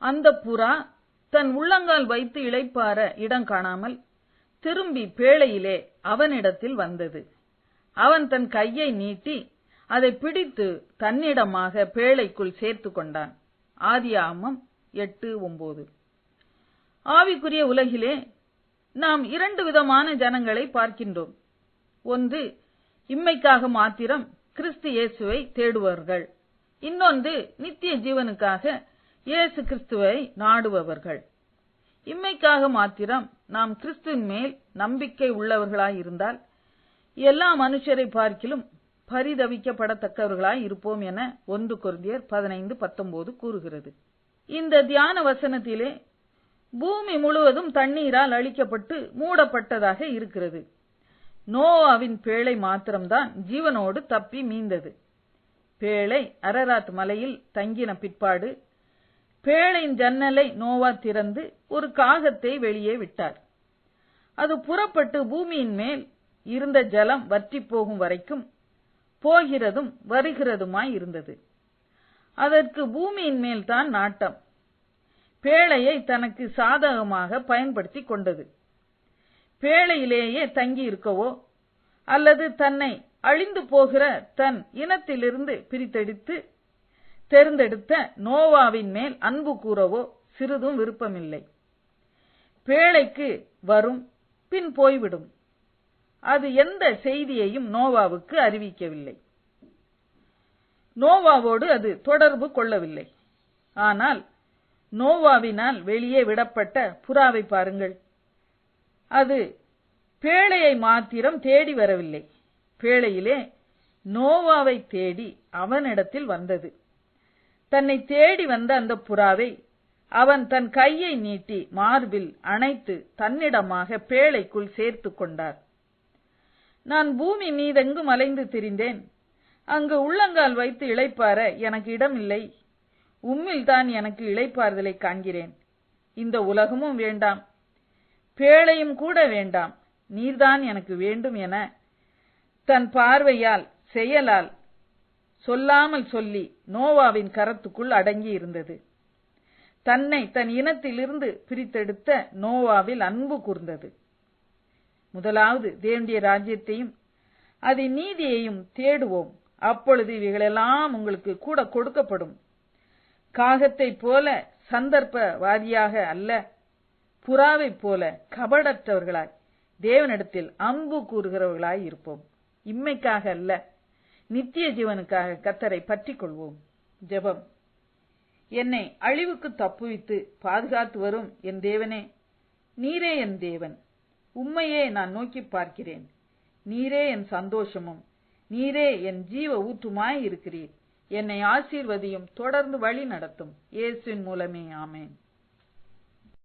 அந்த புறா தன் உள்ளங்கால் வைத்து இளைப்பாற இடம் காணாமல் திரும்பி பேழையிலே அவனிடத்தில் வந்தது. அவன் தன் கையை நீட்டி அதை பிடித்து தன்னிடமாக பேழைக்குள் சேர்த்து கொண்டான். ஆதியாகமம் 8:9. ஆவிக்குரிய உலகிலே நாம் 2 விதமான ஜனங்களை பார்க்கின்றோம். ஒன்று, இம்மைக்காக மாத்திரம் கிறிஸ்து இயேசுவை தேடுபவர்கள். இன்னொன்று, நித்திய ஜீவனுக்காக இயேசு கிறிஸ்துவை நாடுபவர்கள். இம்மைக்காக மாத்திரம் நாம் கிறிஸ்துவின் மேல் நம்பிக்கை உள்ளவர்களாயிருந்தால் எல்லா மனுஷரை பார்க்கிலும் பரிதவிக்கப்படத்தக்கவர்களாய் இருப்போம் என 1 கொரிந்தியர் 15:19 கூறுகிறது. இந்த தியான வசனத்திலே பூமி முழுவதும் தண்ணீரால் அழிக்கப்பட்டு மூடப்பட்டதாக இருக்கிறது. நோவாவின் பேழை மாத்திரம்தான் ஜீவனோடு தப்பி மீந்தது. பேழை அரராத் மலையில் தங்கின பிற்பாடு பேழையின் ஜன்னலை நோவா திறந்து ஒரு காகத்தை வெளியே விட்டார். அது புறப்பட்டு பூமியின் மேல் இருந்த ஜலம் வற்றி போகும் வரைக்கும் போகிறதும் வருகிறதுமாய் இருந்தது. அதற்கு பூமியின் மேல் தான் நாட்டம். பேழையை தனக்கு சாதகமாக பயன்படுத்தி கொண்டது. பேழையிலேயே தங்கி இருக்கவோ அல்லது தன்னை அழிந்து போகிற தன் இனத்திலிருந்து பிரித்தெடுத்து தேர்ந்தெடுத்த நோவாவின் மேல் அன்பு கூறவோ சிறிதும் விருப்பமில்லை. பேழைக்கு வரும், பின் போய்விடும். அது எந்த செய்தியையும் நோவாவுக்கு அறிவிக்கவில்லை. நோவாவோடு அது தொடர்பு கொள்ளவில்லை. ஆனால் நோவாவினால் வெளியே விடப்பட்ட புறாவை பாருங்கள். அது பேழையை மாத்திரம் தேடி வரவில்லை. பேழையிலே நோவாவை தேடி அவனிடத்தில் வந்தது. தன்னை தேடி வந்த அந்த புறாவை அவன் தன் கையை நீட்டி மார்பில் அணைத்து தன்னிடமாக பேழைக்குள் சேர்த்து கொண்டார். நான் பூமி மீதெங்கும் அலைந்து திரிந்தேன். அங்கு உள்ளங்கால் வைத்து இளைப்பாற எனக்கு இடமில்லை. உம்மில் தான் எனக்கு இளைப்பாறுதலை காண்கிறேன். இந்த உலகமும் வேண்டாம், பேழையும் கூட வேண்டாம், நீர்தான் எனக்கு வேண்டும் என தன் பார்வையால் செயலால் சொல்லாமல் சொல்லி நோவாவின் கரத்துக்குள் அடங்கி இருந்தது. தன்னை தன் இனத்திலிருந்து பிரித்தெடுத்த நோவாவில் அன்பு கூர்ந்தது. முதலாவது தேவனுடைய ராஜ்யத்தையும் அதன் நீதியையும் தேடுவோம், அப்பொழுது இவைகளெல்லாம் உங்களுக்கு கூட கொடுக்கப்படும். காகத்தை போல சந்தர்ப்பவாதியாக அல்ல, புறாவை போல கபடற்றவர்களாய் தேவனிடத்தில் அன்பு கூறுகிறவர்களாய் இருப்போம். இம்மைக்காக அல்ல, நித்திய ஜீவனுக்காக கர்த்தரை பற்றிக் கொள்வோம். ஜெபம். என்னை அழிவுக்கு தப்புவித்து பாதுகாத்து வரும் என் தேவனே, நீரே என் தேவன். உம்மையே நான் நோக்கி பார்க்கிறேன். நீரே என் சந்தோஷமும் நீரே என் ஜீவ ஊற்றுமாய் இருக்கிறீர். என்னை ஆசீர்வதியும், தொடர்ந்து வழி நடத்தும். இயேசுவின் மூலமே. ஆமென்.